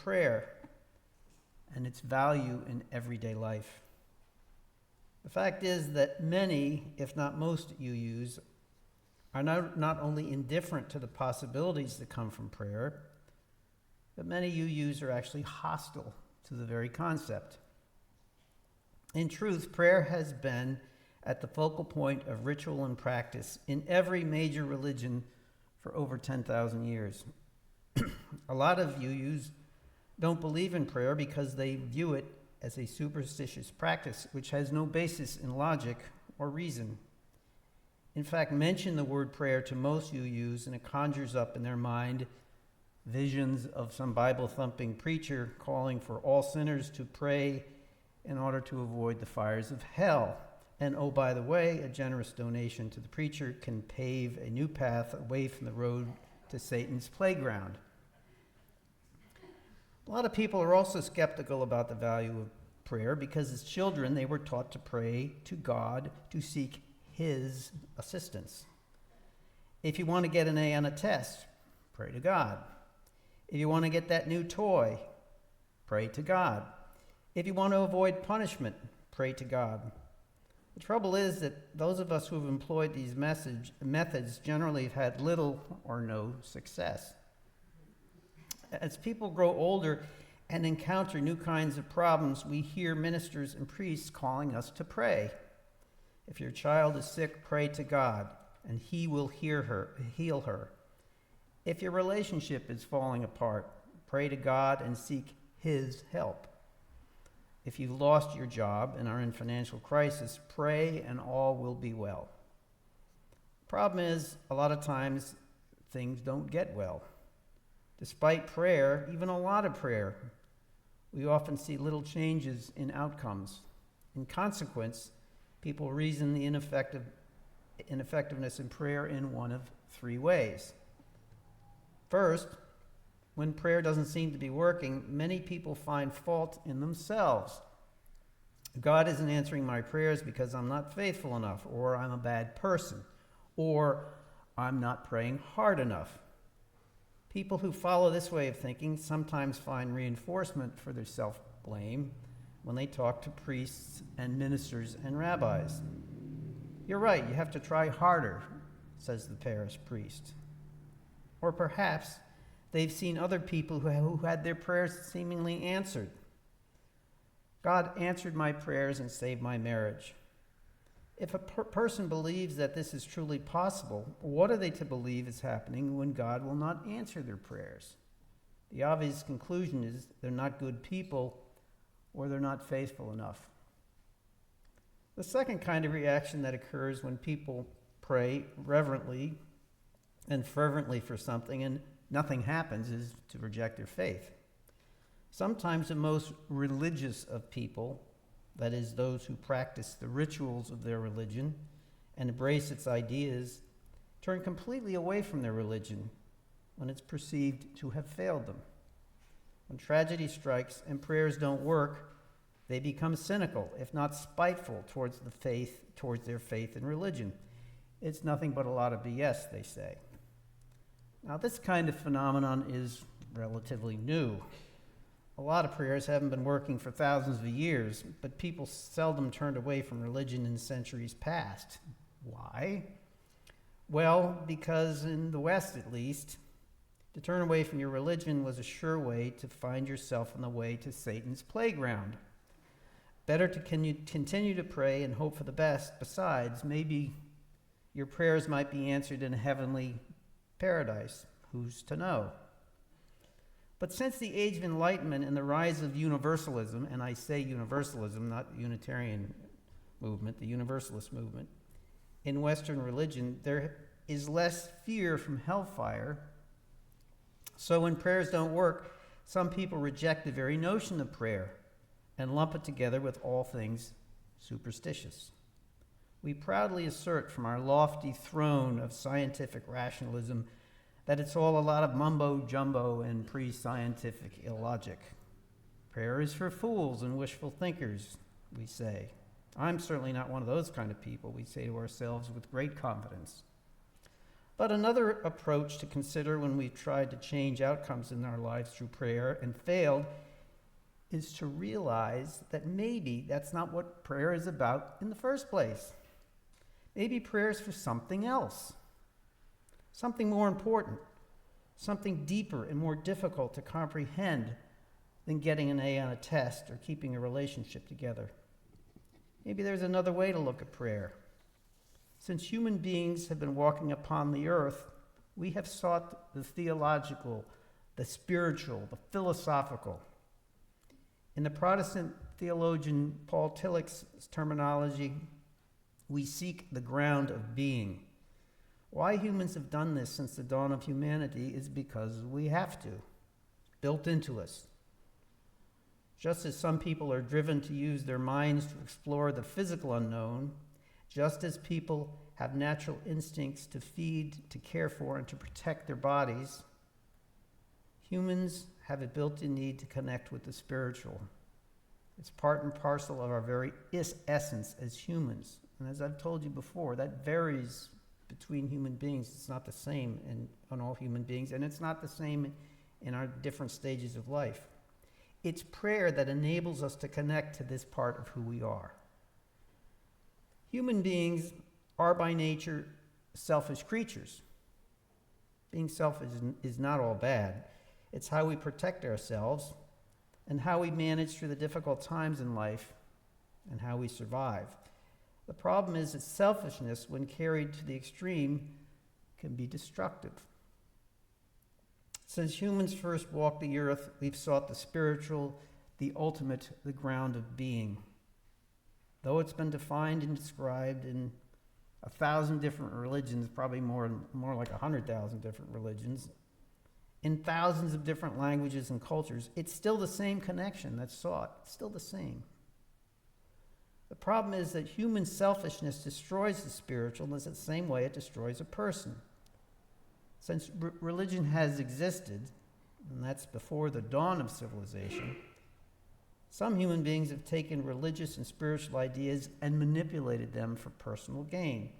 prayer and its value in everyday life. The fact is that many, if not most UUs, are not only indifferent to the possibilities that come from prayer, but many UUs are actually hostile to the very concept. In truth, prayer has been at the focal point of ritual and practice in every major religion for over 10,000 years. A lot of UUs don't believe in prayer because they view it as a superstitious practice which has no basis in logic or reason. In fact, mention the word prayer to most UUs and it conjures up in their mind visions of some Bible-thumping preacher calling for all sinners to pray in order to avoid the fires of hell. And oh, by the way, a generous donation to the preacher can pave a new path away from the road to Satan's playground. A lot of people are also skeptical about the value of prayer because as children they were taught to pray to God to seek His assistance. If you want to get an A on a test, pray to God. If you want to get that new toy, pray to God. If you want to avoid punishment, pray to God. The trouble is that those of us who have employed these methods generally have had little or no success. As people grow older and encounter new kinds of problems, we hear ministers and priests calling us to pray. If your child is sick, pray to God, and He will heal her. If your relationship is falling apart, pray to God and seek His help. If you've lost your job and are in financial crisis, pray and all will be well. Problem is, a lot of times things don't get well. Despite prayer, even a lot of prayer, we often see little changes in outcomes. In consequence, people reason the ineffectiveness in prayer in one of three ways. First, when prayer doesn't seem to be working, many people find fault in themselves. God isn't answering my prayers because I'm not faithful enough, or I'm a bad person, or I'm not praying hard enough. People who follow this way of thinking sometimes find reinforcement for their self-blame when they talk to priests and ministers and rabbis. You're right, you have to try harder, says the parish priest. Or perhaps they've seen other people who had their prayers seemingly answered. God answered my prayers and saved my marriage. If a person believes that this is truly possible, what are they to believe is happening when God will not answer their prayers? The obvious conclusion is they're not good people or they're not faithful enough. The second kind of reaction that occurs when people pray reverently and fervently for something and nothing happens is to reject their faith. Sometimes the most religious of people, that is, those who practice the rituals of their religion and embrace its ideas, turn completely away from their religion when it's perceived to have failed them. When tragedy strikes and prayers don't work, they become cynical, if not spiteful, towards their faith in religion. It's nothing but a lot of BS, they say. Now, this kind of phenomenon is relatively new. A lot of prayers haven't been working for thousands of years, but people seldom turned away from religion in centuries past. Why? Well, because in the West, at least, to turn away from your religion was a sure way to find yourself on the way to Satan's playground. Better to continue to pray and hope for the best. Besides, maybe your prayers might be answered in a heavenly paradise. Who's to know? But since the Age of Enlightenment and the rise of universalism, and I say universalism, not the Unitarian movement, the Universalist movement, in Western religion, there is less fear from hellfire. So when prayers don't work, some people reject the very notion of prayer and lump it together with all things superstitious. We proudly assert from our lofty throne of scientific rationalism that it's all a lot of mumbo-jumbo and pre-scientific illogic. Prayer is for fools and wishful thinkers, we say. I'm certainly not one of those kind of people, we say to ourselves with great confidence. But another approach to consider when we've tried to change outcomes in our lives through prayer and failed is to realize that maybe that's not what prayer is about in the first place. Maybe prayer is for something else, something more important, something deeper and more difficult to comprehend than getting an A on a test or keeping a relationship together. Maybe there's another way to look at prayer. Since human beings have been walking upon the earth, we have sought the theological, the spiritual, the philosophical. In the Protestant theologian Paul Tillich's terminology, we seek the ground of being. Why humans have done this since the dawn of humanity is because we have to, built into us. Just as some people are driven to use their minds to explore the physical unknown, just as people have natural instincts to feed, to care for, and to protect their bodies, humans have a built-in need to connect with the spiritual. It's part and parcel of our very essence as humans. And as I've told you before, that varies between human beings. It's not the same on all human beings, and it's not the same in our different stages of life. It's prayer that enables us to connect to this part of who we are. Human beings are by nature selfish creatures. Being selfish is not all bad. It's how we protect ourselves and how we manage through the difficult times in life and how we survive. The problem is that selfishness, when carried to the extreme, can be destructive. Since humans first walked the earth, we've sought the spiritual, the ultimate, the ground of being. Though it's been defined and described in 1,000 different religions, probably more like 100,000 different religions, in thousands of different languages and cultures, it's still the same connection that's sought. It's still the same. The problem is that human selfishness destroys the spiritual in the same way it destroys a person. Since religion has existed, and that's before the dawn of civilization, some human beings have taken religious and spiritual ideas and manipulated them for personal gain.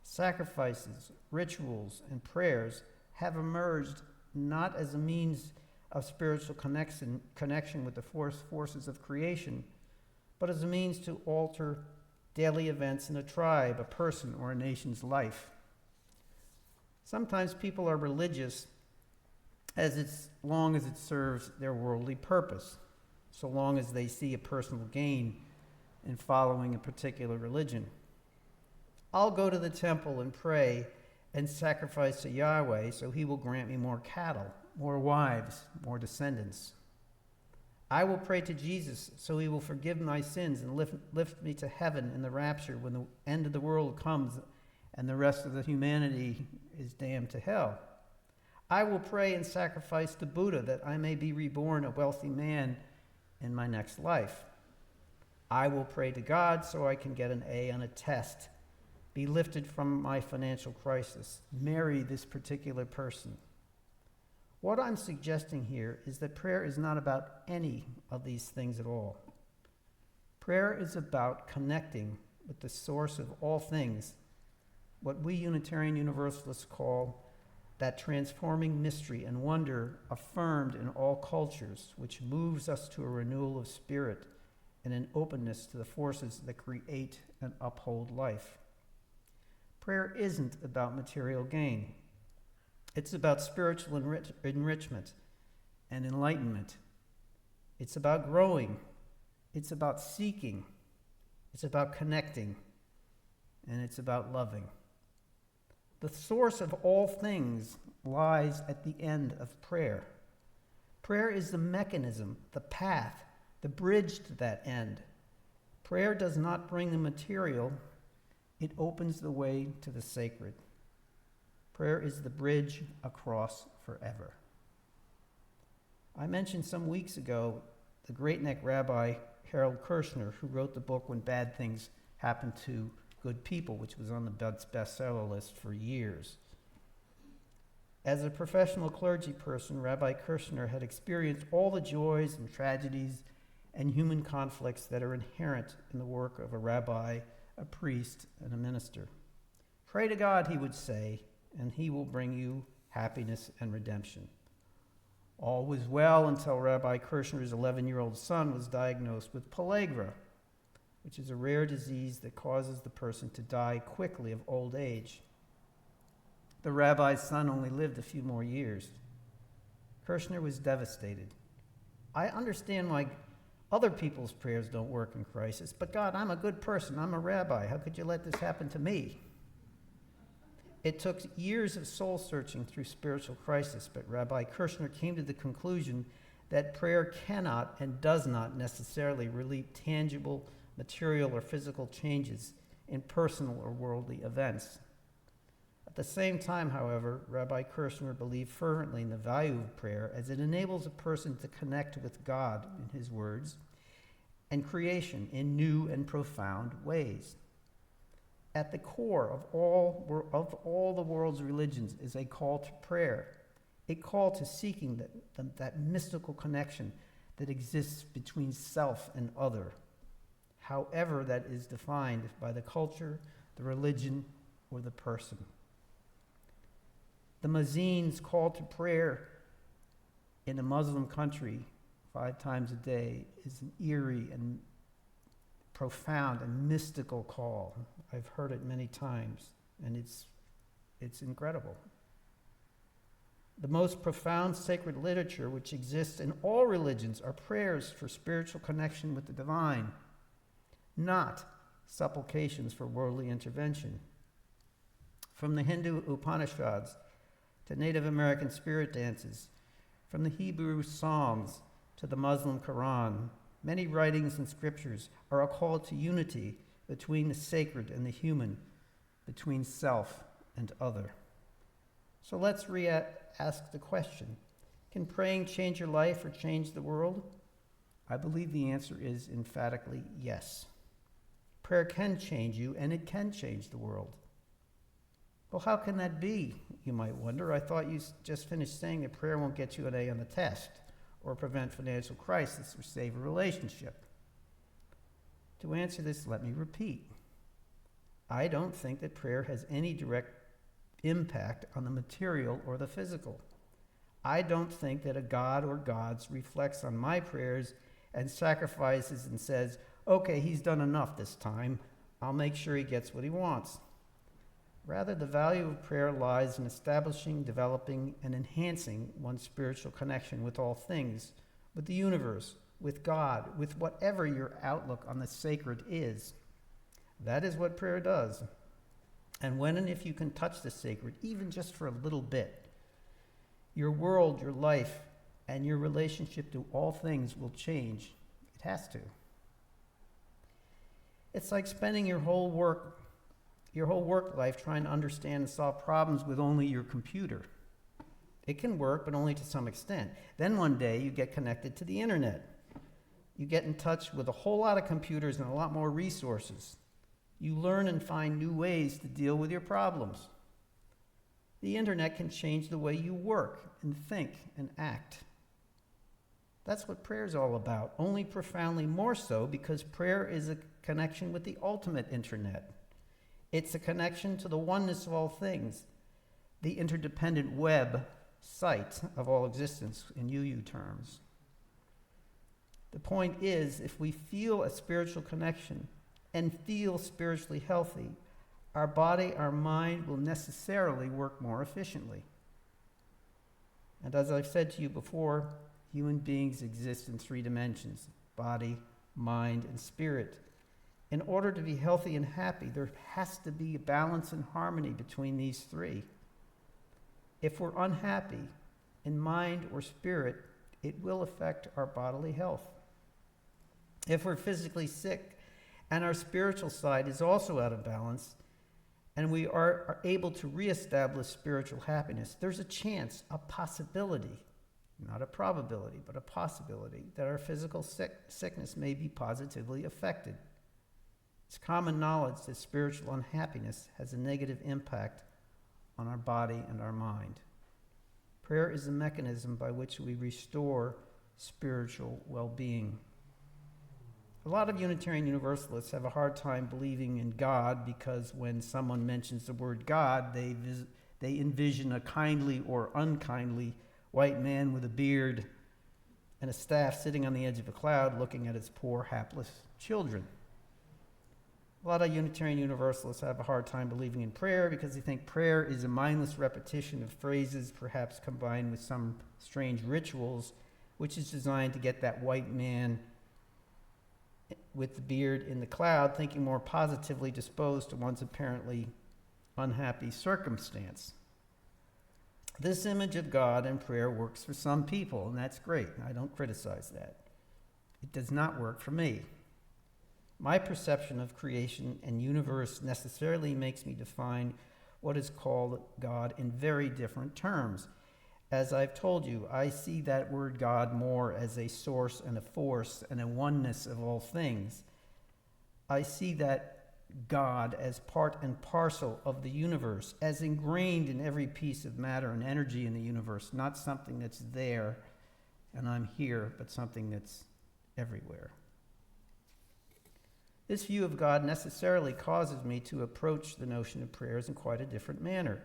Sacrifices, rituals, and prayers have emerged not as a means of spiritual connection with the forces of creation, but as a means to alter daily events in a tribe, a person, or a nation's life. Sometimes people are religious as long as it serves their worldly purpose, so long as they see a personal gain in following a particular religion. I'll go to the temple and pray and sacrifice to Yahweh so he will grant me more cattle, more wives, more descendants. I will pray to Jesus so he will forgive my sins and lift me to heaven in the rapture when the end of the world comes and the rest of the humanity is damned to hell. I will pray and sacrifice to Buddha that I may be reborn a wealthy man in my next life. I will pray to God so I can get an A on a test, be lifted from my financial crisis, marry this particular person. What I'm suggesting here is that prayer is not about any of these things at all. Prayer is about connecting with the source of all things, what we Unitarian Universalists call that transforming mystery and wonder affirmed in all cultures, which moves us to a renewal of spirit and an openness to the forces that create and uphold life. Prayer isn't about material gain. It's about spiritual enrichment and enlightenment. It's about growing. It's about seeking. It's about connecting. And it's about loving. The source of all things lies at the end of prayer. Prayer is the mechanism, the path, the bridge to that end. Prayer does not bring the material, it opens the way to the sacred. Prayer is the bridge across forever. I mentioned some weeks ago the great neck Rabbi Harold Kirshner, who wrote the book When Bad Things Happen to Good People, which was on the bestseller list for years. As a professional clergy person, Rabbi Kirshner had experienced all the joys and tragedies and human conflicts that are inherent in the work of a rabbi, a priest, and a minister. Pray to God, he would say, and he will bring you happiness and redemption. All was well until Rabbi Kirshner's 11-year-old son was diagnosed with pellagra, which is a rare disease that causes the person to die quickly of old age. The rabbi's son only lived a few more years. Kirshner was devastated. I understand why other people's prayers don't work in crisis, but God, I'm a good person. I'm a rabbi. How could you let this happen to me? It took years of soul searching through spiritual crisis, but Rabbi Kirshner came to the conclusion that prayer cannot and does not necessarily relieve tangible, material, or physical changes in personal or worldly events. At the same time, however, Rabbi Kirshner believed fervently in the value of prayer as it enables a person to connect with God, in his words, and creation in new and profound ways. At the core of all the world's religions is a call to prayer, a call to seeking that mystical connection that exists between self and other, however that is defined by the culture, the religion, or the person. The Muezzin's call to prayer in a Muslim country 5 times a day is an eerie and profound and mystical call. I've heard it many times, and it's incredible. The most profound sacred literature which exists in all religions are prayers for spiritual connection with the divine, not supplications for worldly intervention. From the Hindu Upanishads to Native American spirit dances, from the Hebrew Psalms to the Muslim Quran, many writings and scriptures are a call to unity between the sacred and the human, between self and other. So let's ask the question, can praying change your life or change the world? I believe the answer is emphatically yes. Prayer can change you, and it can change the world. Well, how can that be, you might wonder? I thought you just finished saying that prayer won't get you an A on the test, or prevent financial crisis, or save a relationship. To answer this, let me repeat. I don't think that prayer has any direct impact on the material or the physical. I don't think that a god or gods reflects on my prayers and sacrifices and says, okay, he's done enough this time. I'll make sure he gets what he wants. Rather, the value of prayer lies in establishing, developing, and enhancing one's spiritual connection with all things, with the universe, with God, with whatever your outlook on the sacred is. That is what prayer does. And when and if you can touch the sacred, even just for a little bit, your world, your life, and your relationship to all things will change. It has to. It's like spending your whole work life trying to understand and solve problems with only your computer. It can work, but only to some extent. Then one day you get connected to the internet. You get in touch with a whole lot of computers and a lot more resources. You learn and find new ways to deal with your problems. The internet can change the way you work and think and act. That's what prayer is all about, only profoundly more so because prayer is a connection with the ultimate internet. It's a connection to the oneness of all things, the interdependent web site of all existence in UU terms. The point is, if we feel a spiritual connection and feel spiritually healthy, our body, our mind will necessarily work more efficiently. And as I've said to you before, human beings exist in 3 dimensions: body, mind, and spirit. In order to be healthy and happy, there has to be a balance and harmony between these 3. If we're unhappy in mind or spirit, it will affect our bodily health. If we're physically sick and our spiritual side is also out of balance, and we are able to reestablish spiritual happiness, there's a chance, a possibility, not a probability, but a possibility, that our physical sickness may be positively affected. It's common knowledge that spiritual unhappiness has a negative impact on our body and our mind. Prayer is a mechanism by which we restore spiritual well-being. A lot of Unitarian Universalists have a hard time believing in God because when someone mentions the word God, They envision a kindly or unkindly white man with a beard and a staff sitting on the edge of a cloud looking at its poor, hapless children. A lot of Unitarian Universalists have a hard time believing in prayer because they think prayer is a mindless repetition of phrases, perhaps combined with some strange rituals, which is designed to get that white man with the beard in the cloud thinking more positively disposed to one's apparently unhappy circumstance. This image of God and prayer works for some people, and that's great. I don't criticize that. It does not work for me. My perception of creation and universe necessarily makes me define what is called God in very different terms. As I've told you, I see that word God more as a source and a force and a oneness of all things. I see that God as part and parcel of the universe, as ingrained in every piece of matter and energy in the universe, not something that's there and I'm here, but something that's everywhere. This view of God necessarily causes me to approach the notion of prayers in quite a different manner.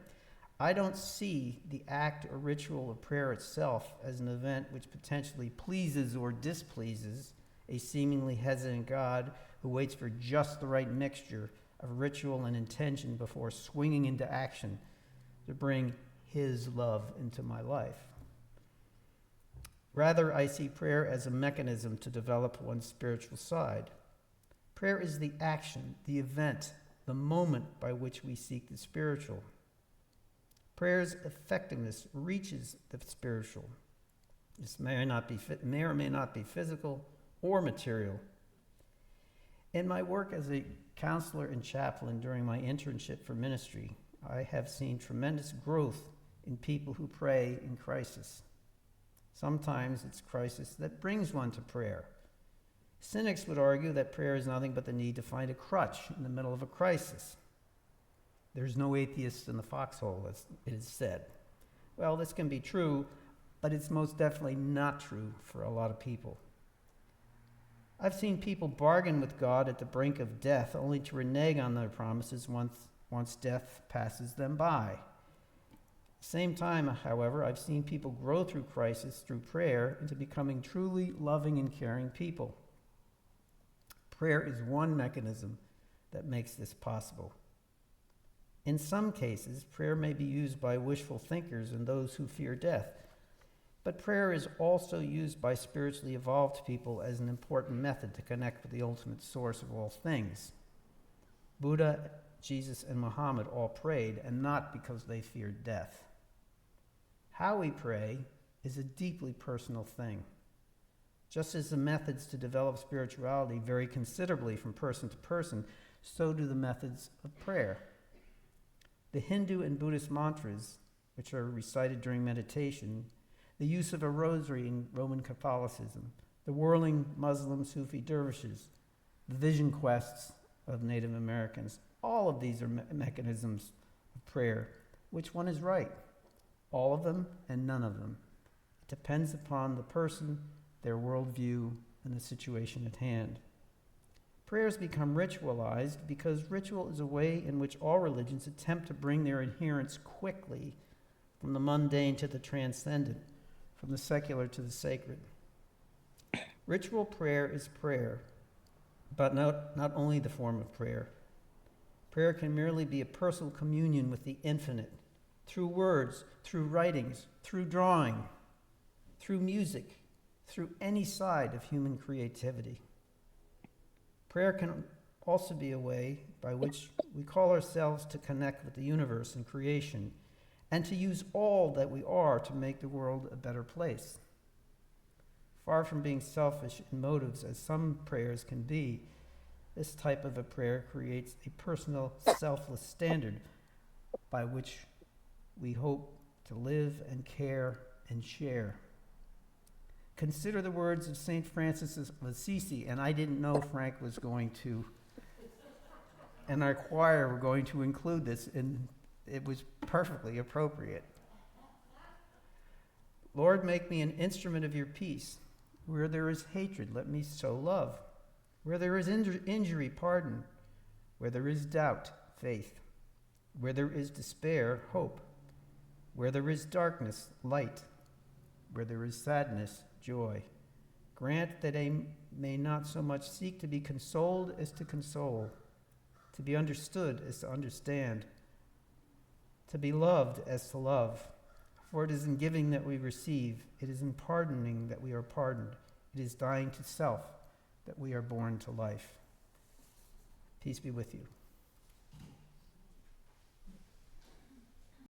I don't see the act or ritual of prayer itself as an event which potentially pleases or displeases a seemingly hesitant God who waits for just the right mixture of ritual and intention before swinging into action to bring his love into my life. Rather, I see prayer as a mechanism to develop one's spiritual side. Prayer is the action, the event, the moment by which we seek the spiritual. Prayer's effectiveness reaches the spiritual. This may or may not be physical or material. In my work as a counselor and chaplain during my internship for ministry, I have seen tremendous growth in people who pray in crisis. Sometimes it's crisis that brings one to prayer. Cynics would argue that prayer is nothing but the need to find a crutch in the middle of a crisis. There's no atheists in the foxhole, as it is said. Well, this can be true, but it's most definitely not true for a lot of people. I've seen people bargain with God at the brink of death only to renege on their promises once death passes them by. At the same time, however, I've seen people grow through crisis, through prayer, into becoming truly loving and caring people. Prayer is one mechanism that makes this possible. In some cases, prayer may be used by wishful thinkers and those who fear death, but prayer is also used by spiritually evolved people as an important method to connect with the ultimate source of all things. Buddha, Jesus, and Muhammad all prayed, and not because they feared death. How we pray is a deeply personal thing. Just as the methods to develop spirituality vary considerably from person to person, so do the methods of prayer. The Hindu and Buddhist mantras, which are recited during meditation, the use of a rosary in Roman Catholicism, the whirling Muslim Sufi dervishes, the vision quests of Native Americans, all of these are mechanisms of prayer. Which one is right? All of them and none of them. It depends upon the person, their worldview, and the situation at hand. Prayers become ritualized because ritual is a way in which all religions attempt to bring their adherents quickly from the mundane to the transcendent, from the secular to the sacred. Ritual prayer is prayer, but not only the form of prayer. Prayer can merely be a personal communion with the infinite, through words, through writings, through drawing, through music, through any side of human creativity. Prayer can also be a way by which we call ourselves to connect with the universe and creation, and to use all that we are to make the world a better place. Far from being selfish in motives, as some prayers can be, this type of a prayer creates a personal, selfless standard by which we hope to live and care and share. Consider the words of St. Francis of Assisi, and I didn't know Frank was going to, and our choir were going to include this, and it was perfectly appropriate. Lord, make me an instrument of your peace. Where there is hatred, let me sow love. Where there is injury, pardon. Where there is doubt, faith. Where there is despair, hope. Where there is darkness, light. Where there is sadness, joy. Grant that I may not so much seek to be consoled as to console, to be understood as to understand, to be loved as to love. For it is in giving that we receive, it is in pardoning that we are pardoned, it is dying to self that we are born to life. Peace be with you.